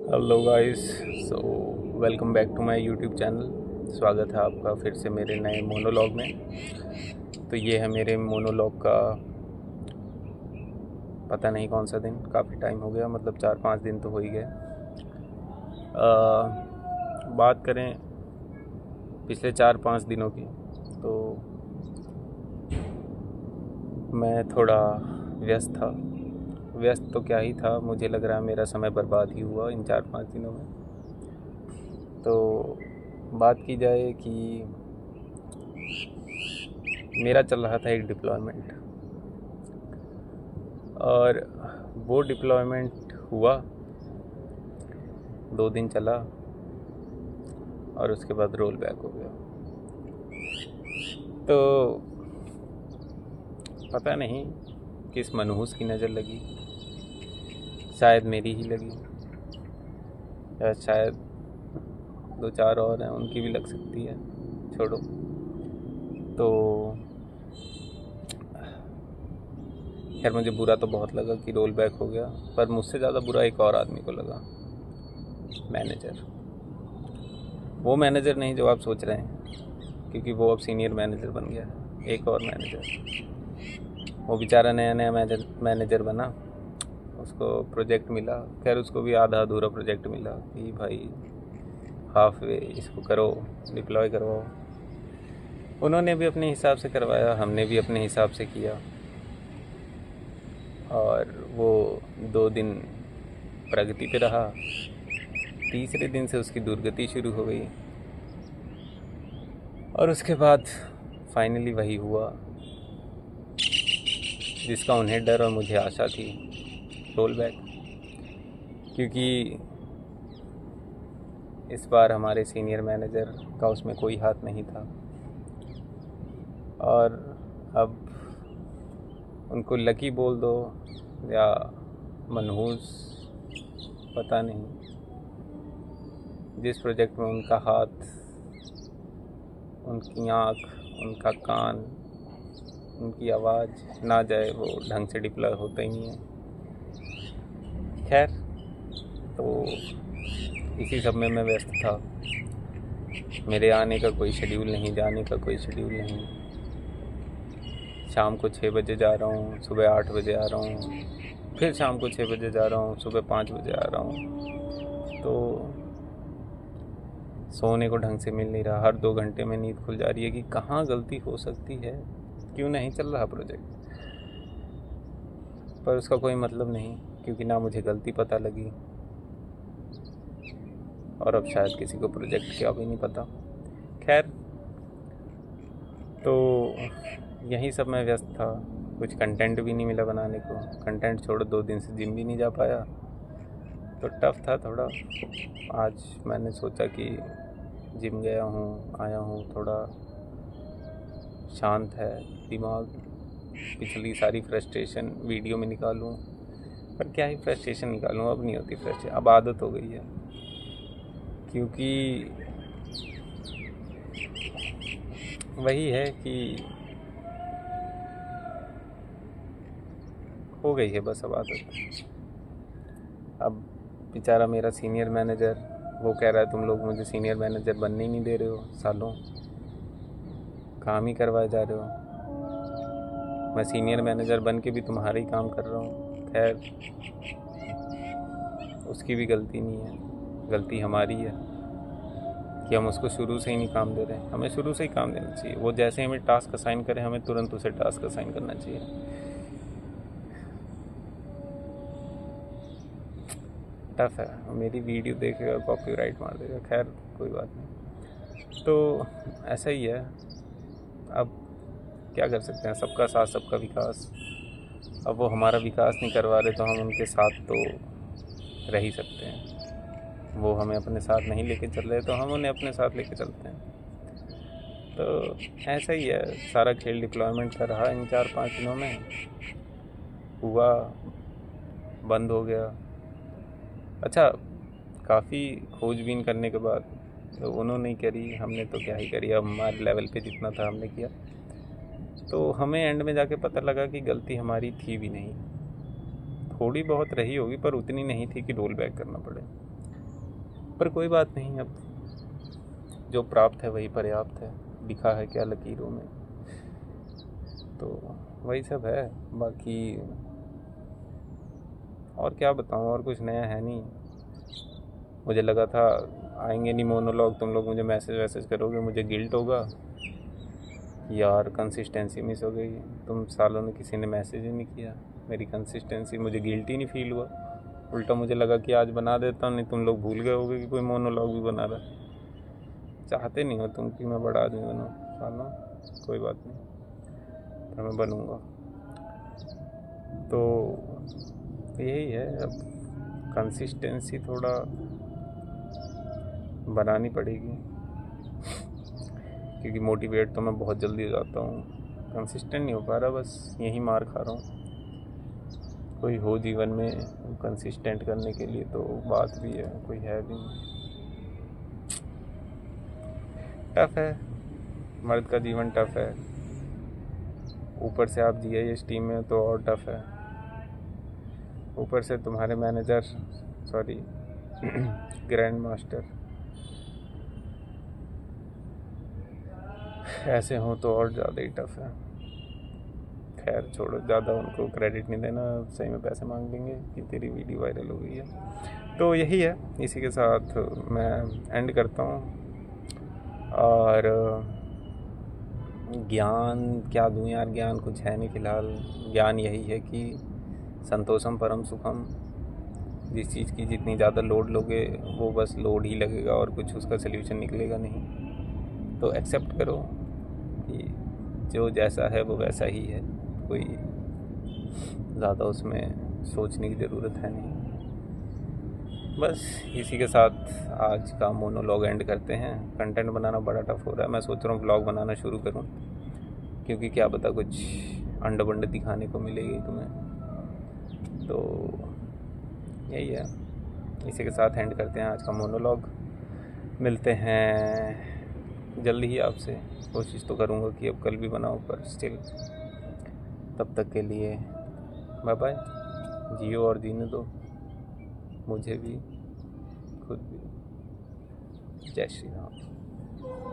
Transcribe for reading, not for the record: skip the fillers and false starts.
Hello guys, so welcome back to my YouTube channel. स्वागत है आपका फिर से मेरे नए मोनोलॉग में। तो ये है मेरे मोनोलॉग का पता नहीं कौन सा दिन। काफ़ी टाइम हो गया, मतलब 4-5 दिन तो हो ही गए। बात करें पिछले 4-5 दिनों की, तो मैं थोड़ा व्यस्त था। व्यस्त तो क्या ही था, मुझे लग रहा है मेरा समय बर्बाद ही हुआ इन 4-5 दिनों में। तो बात की जाए कि मेरा चल रहा था एक डिप्लॉयमेंट, और वो डिप्लॉयमेंट हुआ, 2 दिन चला और उसके बाद रोल बैक हो गया। तो पता नहीं किस मनहूस की नज़र लगी, शायद मेरी ही लगी, या शायद 2-4 और हैं उनकी भी लग सकती है, छोड़ो। तो खैर मुझे बुरा तो बहुत लगा कि रोल बैक हो गया, पर मुझसे ज़्यादा बुरा एक और आदमी को लगा, मैनेजर। वो मैनेजर नहीं जो आप सोच रहे हैं, क्योंकि वो अब सीनियर मैनेजर बन गया है। एक और मैनेजर, वो बेचारा नया नया मैनेजर बना, उसको प्रोजेक्ट मिला। खैर उसको भी आधा अधूरा प्रोजेक्ट मिला कि भाई हाफ वे इसको करो, डिप्लॉय करवाओ। उन्होंने भी अपने हिसाब से करवाया, हमने भी अपने हिसाब से किया, और वो 2 दिन प्रगति पे रहा। तीसरे दिन से उसकी दुर्गति शुरू हो गई, और उसके बाद फाइनली वही हुआ जिसका उन्हें डर और मुझे आशा थी, रोल बैक। क्योंकि इस बार हमारे सीनियर मैनेजर का उसमें कोई हाथ नहीं था, और अब उनको लकी बोल दो या मनहूस, पता नहीं, जिस प्रोजेक्ट में उनका हाथ, उनकी आँख, उनका कान, उनकी आवाज़ ना जाए, वो ढंग से डिप्लॉय होता ही नहीं है। खैर, तो इसी सब में मैं व्यस्त था। मेरे आने का कोई शेड्यूल नहीं, जाने का कोई शेड्यूल नहीं। शाम को 6 बजे जा रहा हूँ, सुबह 8 बजे आ रहा हूँ, फिर शाम को 6 बजे जा रहा हूँ, सुबह 5 बजे आ रहा हूँ। तो सोने को ढंग से मिल नहीं रहा। हर 2 घंटे में नींद खुल जा रही है कि कहाँ गलती हो सकती है, क्यों नहीं चल रहा प्रोजेक्ट। पर उसका कोई मतलब नहीं, क्योंकि ना मुझे गलती पता लगी, और अब शायद किसी को प्रोजेक्ट क्या भी नहीं पता। खैर, तो यही सब में व्यस्त था। कुछ कंटेंट भी नहीं मिला बनाने को। कंटेंट छोड़ो, 2 दिन से जिम भी नहीं जा पाया, तो टफ था थोड़ा। आज मैंने सोचा कि जिम गया हूँ, आया हूँ, थोड़ा शांत है दिमाग, पिछली सारी फ्रस्ट्रेशन वीडियो में निकालूँ। पर क्या ही फ्रस्ट्रेशन निकालूँ, अब नहीं होती फ्रस्ट्रेशन, अब आदत हो गई है। क्योंकि वही है कि हो गई है बस अब आदत। अब बेचारा मेरा सीनियर मैनेजर, वो कह रहा है तुम लोग मुझे सीनियर मैनेजर बनने ही नहीं दे रहे हो, सालों काम ही करवाए जा रहे हो। मैं सीनियर मैनेजर बन के भी तुम्हारा ही काम कर रहा हूँ। खैर, उसकी भी गलती नहीं है, गलती हमारी है कि हम उसको शुरू से ही नहीं काम दे रहे हैं। हमें शुरू से ही काम देना चाहिए। वो जैसे हमें टास्क असाइन करे, हमें तुरंत उसे टास्क असाइन करना चाहिए। टफ है, मेरी वीडियो देखेगा कॉपीराइट मार देगा। खैर कोई बात नहीं, तो ऐसा ही है। अब क्या कर सकते हैं, सबका साथ सबका विकास। अब वो हमारा विकास नहीं करवा रहे, तो हम उनके साथ तो रह ही सकते हैं। वो हमें अपने साथ नहीं लेके चल रहे, तो हम उन्हें अपने साथ लेके चलते हैं। तो ऐसा ही है, सारा खेल डिप्लॉयमेंट का रहा इन 4-5 दिनों में। हुआ, बंद हो गया। अच्छा, काफ़ी खोजबीन करने के बाद, तो उन्होंने करी, हमने तो क्या ही करी, अब हमारे लेवल पे जितना था हमने किया। तो हमें एंड में जाके पता लगा कि गलती हमारी थी भी नहीं, थोड़ी बहुत रही होगी, पर उतनी नहीं थी कि रोल बैक करना पड़े। पर कोई बात नहीं, अब जो प्राप्त है वही पर्याप्त है, लिखा है क्या लकीरों में, तो वही सब है। बाकी और क्या बताऊँ, और कुछ नया है नहीं। मुझे लगा था आएंगे नहीं मोनोलॉग, तुम लोग मुझे मैसेज करोगे, मुझे गिल्ट होगा यार कंसिस्टेंसी मिस हो गई। तुम सालों ने किसी ने मैसेज ही नहीं किया, मेरी कंसिस्टेंसी, मुझे गिल्ट ही नहीं फील हुआ। उल्टा मुझे लगा कि आज बना देता हूँ, नहीं तुम लोग भूल गए होगे कि कोई मोनोलॉग भी बना रहा है। चाहते नहीं हो तुम कि मैं बड़ा आदमी बनूँ, सालों, कोई बात नहीं, पर मैं बनूँगा। तो यही है, अब कंसिस्टेंसी थोड़ा बनानी पड़ेगी, क्योंकि मोटिवेट तो मैं बहुत जल्दी हो जाता हूँ, कंसिस्टेंट नहीं हो पा रहा, बस यही मार खा रहा हूँ। कोई हो जीवन में कंसिस्टेंट करने के लिए तो बात भी है, कोई है भी नहीं। टफ है, मर्द का जीवन टफ है, ऊपर से आप GIS टीम में तो और टफ है, ऊपर से तुम्हारे मैनेजर सॉरी ग्रैंड मास्टर ऐसे हो तो और ज़्यादा ही टफ है। खैर छोड़ो, ज़्यादा उनको क्रेडिट नहीं देना, सही में पैसे मांग लेंगे कि तेरी वीडियो वायरल हो गई है। तो यही है, इसी के साथ मैं एंड करता हूँ। और ज्ञान क्या दूँ यार, ज्ञान कुछ है नहीं फ़िलहाल। ज्ञान यही है कि संतोषम परम सुखम, जिस चीज़ की जितनी ज़्यादा लोड लोगे वो बस लोड ही लगेगा और कुछ उसका सल्यूशन निकलेगा नहीं। तो एक्सेप्ट करो कि जो जैसा है वो वैसा ही है, कोई ज़्यादा उसमें सोचने की ज़रूरत है नहीं। बस इसी के साथ आज का मोनोलॉग एंड करते हैं। कंटेंट बनाना बड़ा टफ हो रहा है, मैं सोच रहा हूँ व्लॉग बनाना शुरू करूँ, क्योंकि क्या पता कुछ अंड बंड दिखाने को मिलेगी तुम्हें। तो यही है, इसी के साथ एंड करते हैं आज का मोनोलॉग। मिलते हैं जल्दी ही आपसे, कोशिश तो करूँगा कि अब कल भी बनाऊँ, पर स्टिल तब तक के लिए बाय बाय। जियो और जीने दो मुझे भी, खुद भी। जय श्री राम।